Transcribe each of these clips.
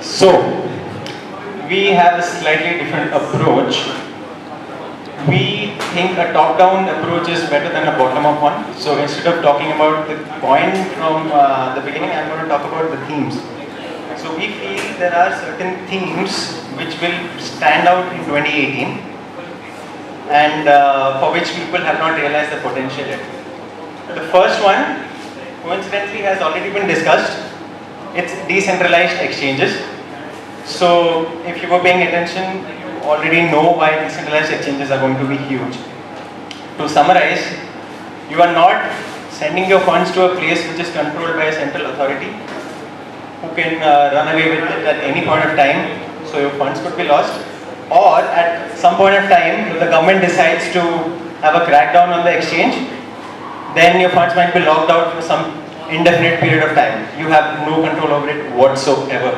So, we have a slightly different approach. We think a top-down approach is better than a bottom-up one. So instead of talking about the coin from the beginning, I'm going to talk about the themes. So we feel there are certain themes which will stand out in 2018 and for which people have not realized the potential yet. The first one, coincidentally, has already been discussed. It's decentralized exchanges. So if you were paying attention, you already know why decentralized exchanges are going to be huge. To summarize, you are not sending your funds to a place which is controlled by a central authority who can run away with it at any point of time, so your funds could be lost. Or at some point of time, if the government decides to have a crackdown on the exchange, then your funds might be locked out for some indefinite period of time. You have no control over it whatsoever.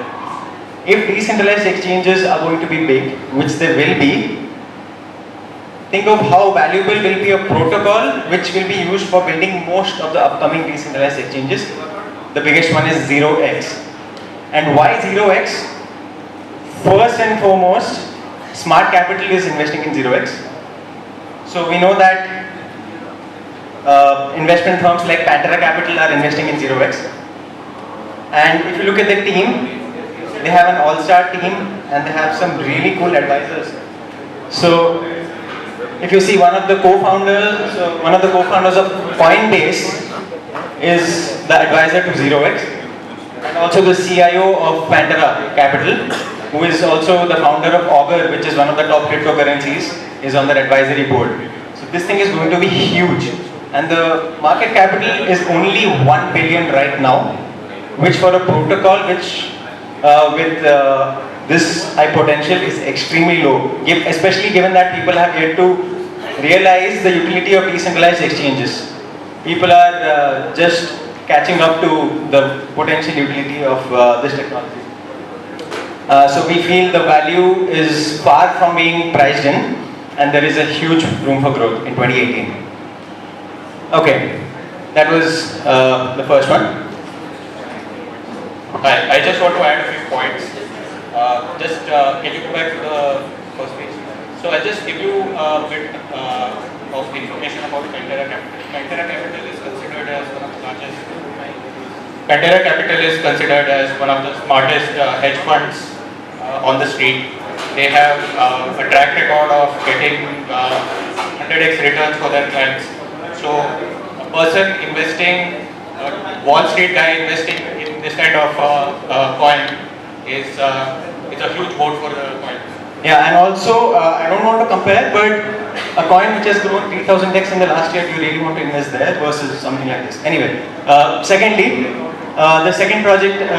If decentralized exchanges are going to be big, which they will be, think of how valuable will be a protocol which will be used for building most of the upcoming decentralized exchanges. The biggest one is 0x. And why 0x? First and foremost, smart capital is investing in 0x. So we know that investment firms like Pantera Capital are investing in 0x. And if you look at the team, they have an all-star team and they have some really cool advisors. So if you see one of the co-founders of Coinbase is the advisor to 0x, and also the CIO of Pantera Capital, who is also the founder of Augur, which is one of the top cryptocurrencies, is on their advisory board. So this thing is going to be huge. And the market capital is only 1 billion right now, which for a protocol which with this high potential is extremely low, especially given that people have yet to realize the utility of decentralized exchanges. People are just catching up to the potential utility of this technology. So we feel the value is far from being priced in, and there is a huge room for growth in 2018. Okay, that was the first one. I just want to add a few points. Can you go back to the first page? So I'll just give you a bit of information about Pantera Capital. Pantera Capital is considered as one of the largest. Pantera Capital is considered as one of the smartest hedge funds on the street. They have a track record of getting 100x returns for their clients. So a person investing, Wall Street guy investing in this kind of coin is a huge vote for the coin. Yeah, and also I don't want to compare, but a coin which has grown 3000x in the last year, do you really want to invest there versus something like this? Anyway, secondly, the second project,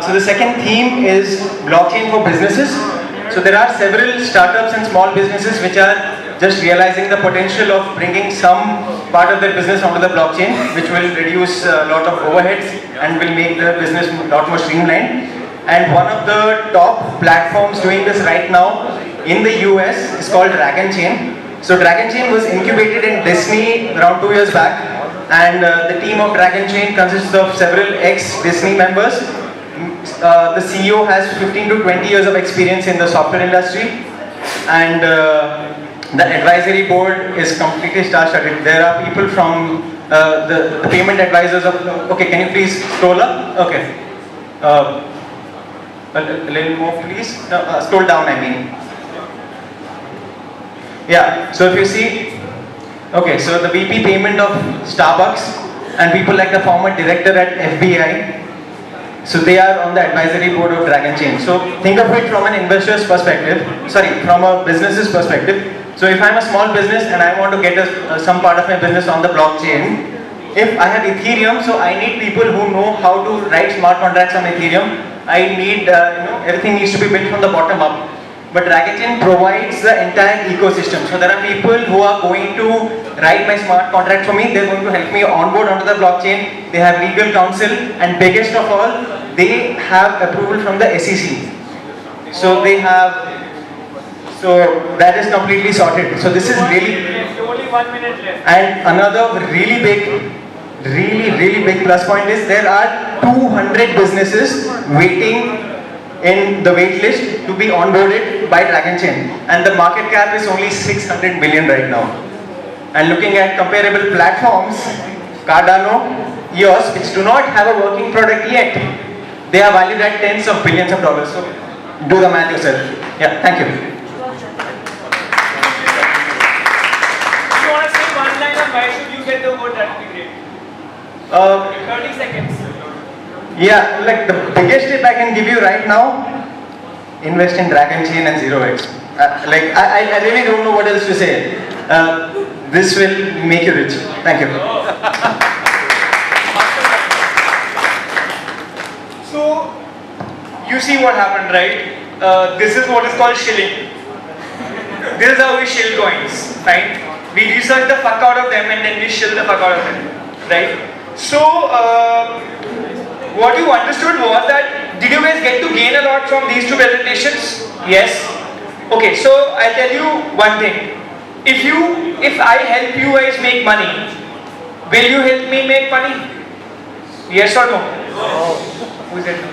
so the second theme is blockchain for businesses. So there are several startups and small businesses which are just realizing the potential of bringing some part of their business onto the blockchain, which will reduce a lot of overheads and will make the business a lot more streamlined. And one of the top platforms doing this right now in the US is called Dragon Chain. So Dragon Chain was incubated in Disney around 2 years back, and the team of Dragon Chain consists of several ex-Disney members. The CEO has 15 to 20 years of experience in the software industry, and the advisory board is completely star-studded. There are people from the payment advisors of, okay, can you please scroll up? Okay. A little more please. No, scroll down, I mean. Yeah, so if you see, okay, so the VP payment of Starbucks and people like the former director at FBI, so they are on the advisory board of Dragon Chain. So think of it from an investor's perspective, from a business's perspective. So if I'm a small business and I want to get some part of my business on the blockchain, if I have Ethereum, so I need people who know how to write smart contracts on Ethereum. I need, everything needs to be built from the bottom up. But Dragon Chain provides the entire ecosystem. So there are people who are going to write my smart contract for me. They're going to help me onboard onto the blockchain. They have legal counsel, and biggest of all, they have approval from the SEC. So they have, so that is completely sorted. So this is really, only 1 minute left. And another really big plus point is there are 200 businesses waiting in the wait list to be onboarded by Dragon Chain, and the market cap is only 600 million right now. And looking at comparable platforms, Cardano, EOS, which do not have a working product yet, they are valued at tens of billions of dollars. So do the math yourself. Yeah, thank you. If you want to say one line on why should you get the vote, that would be great. 30 seconds. Yeah, like the biggest tip I can give you right now, invest in Dragon Chain and 0x. I really don't know what else to say. This will make you rich. Thank you. So, you see what happened, right? This is what is called shilling. This is how we shill coins, right? We research the fuck out of them and then we shill the fuck out of them, right? So, what you understood was that, did you guys get to gain a lot from these two presentations? Yes? Okay, so I'll tell you one thing. If I help you guys make money, will you help me make money? Yes or no? Oh. Who said no?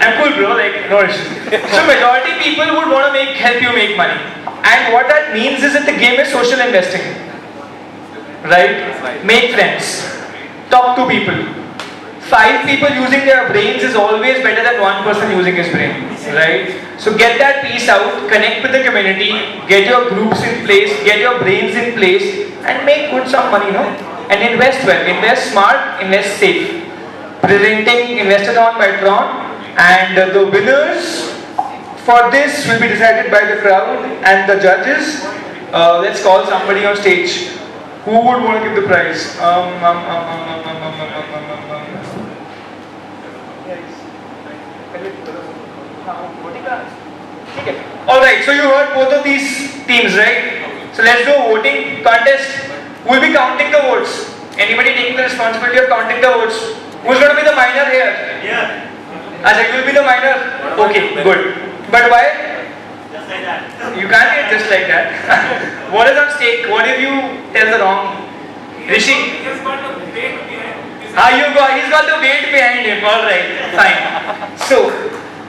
I'm cool, bro, like, no issues. So majority people would want to help you make money. And what that means is that the game is social investing. Right? Make friends. Talk to people. 5 people using their brains is always better than 1 person using his brain. Right? So get that piece out, connect with the community, get your groups in place, get your brains in place, and make good some money, no? And invest well. Invest smart, invest safe. Presenting Investothon by Tron, and the winners for this will be decided by the crowd and the judges. Let's call somebody on stage. Who would want to give the prize? Alright, so you heard both of these teams, right? So let's do a voting contest. Who will be counting the votes? Anybody taking the responsibility of counting the votes? Who's going to be the minor here? Yeah. Ajay, you will be the minor? Okay, good. But why? Just like that. You can't get just like that. What is at stake? What if you tell the wrong? Rishi? He's got the weight behind him. He's got the weight behind him. Alright, fine. So,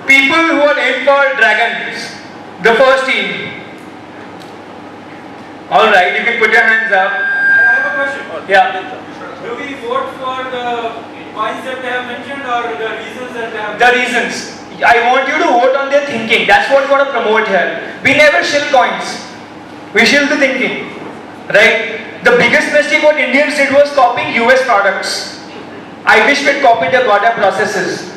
people who are in for dragons, the first team. Alright, you can put your hands up. I have a question. Yeah. Do we vote for the points that they have mentioned or the reasons that they have The reasons. I want you to vote on their thinking. That's what we want to promote here. We never shill coins. We shill the thinking. Right? The biggest mistake what Indians did was copying US products. I wish we'd copied the goddamn processes.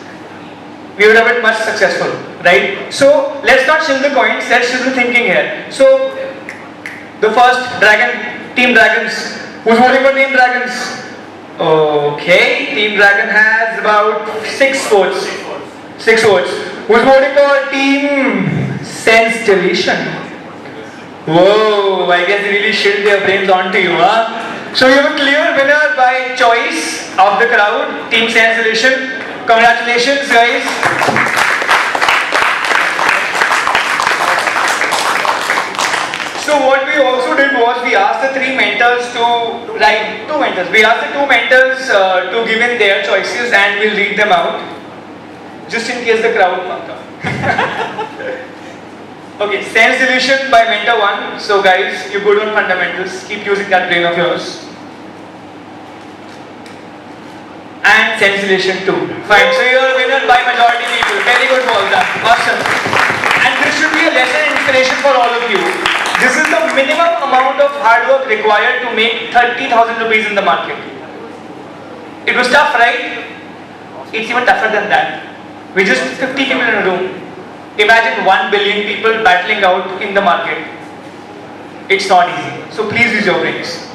We would have been much successful. Right? So, let's not shill the coins, let's shill the thinking here. So, the first dragon, Team Dragons. Who's voting for Team Dragons? Okay, Team Dragon has about 6 votes. 6 votes. Who's voting for Team Sense Deletion? Whoa, I guess they really shilled their brains onto you, huh? So you have a clear winner by choice of the crowd, Team Sense Deletion. Congratulations, guys. So what we also did was we asked the 3 mentors to write, 2 mentors. We asked the 2 mentors to give in their choices and we'll read them out. Just in case the crowd comes up. Okay, Sense Deletion by Mentor 1. So guys, you're good on fundamentals. Keep using that brain of yours. And Sense Deletion 2. Fine, so you're a winner by majority people. Very good, well done. Awesome. And this should be a lesson and inspiration for all of you. This is the minimum amount of hard work required to make 30,000 rupees in the market. It was tough, right? It's even tougher than that. We just 50 people in a room. Imagine 1 billion people battling out in the market. It's not easy. So please use your brains.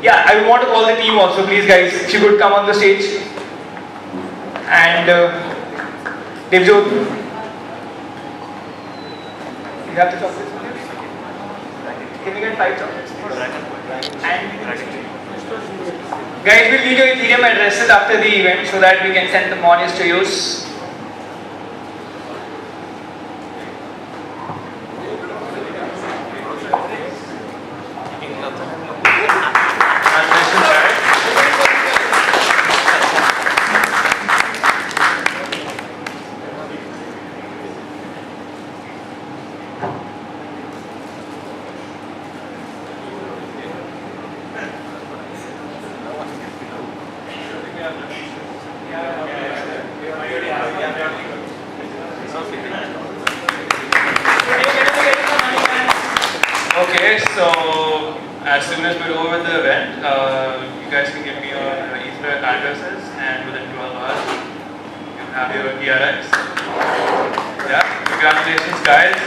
Yeah, I want to call the team also, please guys, if you could come on the stage. And Dilip John, you have the chocolates with you? Can we get 5 chocolates? And guys, we'll need your Ethereum addresses after the event so that we can send the monies to use. Okay, so as soon as we're over with the event, you guys can give me your Ether addresses, and within 12 hours, you have your ERX. Yeah, congratulations, guys.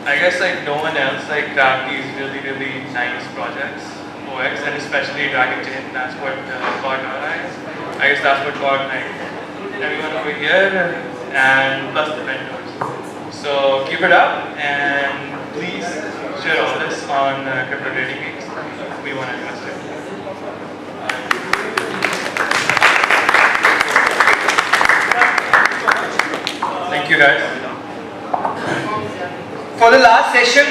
I guess like no one else like grabbed these really nice projects, OX, and especially Dragon Chain. That's what caught our eyes. I guess that's what caught like everyone over here, and plus the mentors. So keep it up, and please share all this on Crypto Trading Weeks. We want to invest it. Thank you, guys. For the last session,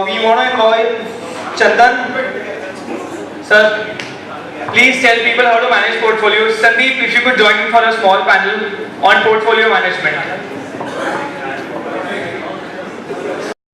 we want to invite Chandan. Sir, please tell people how to manage portfolios. Sandeep, if you could join in for a small panel on portfolio management.